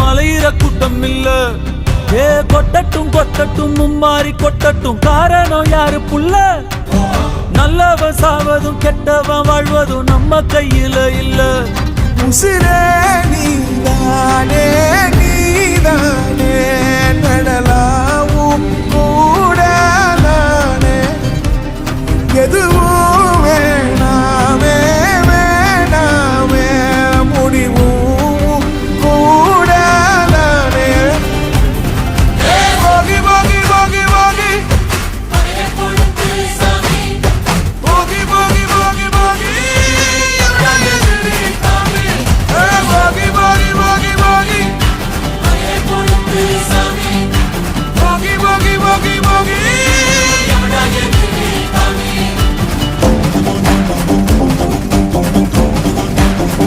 அலையிற கூட்டம் இல்ல. ஏ கொட்டட்டும் கொட்டட்டும் மும்மாறி கொட்டட்டும், காரணம் யாரு புள்ள? நல்லவன் சாவதும் கெட்டவன் வாழ்வதும் நம்ம கையில இல்ல. உசிரே நீதானே நீதான்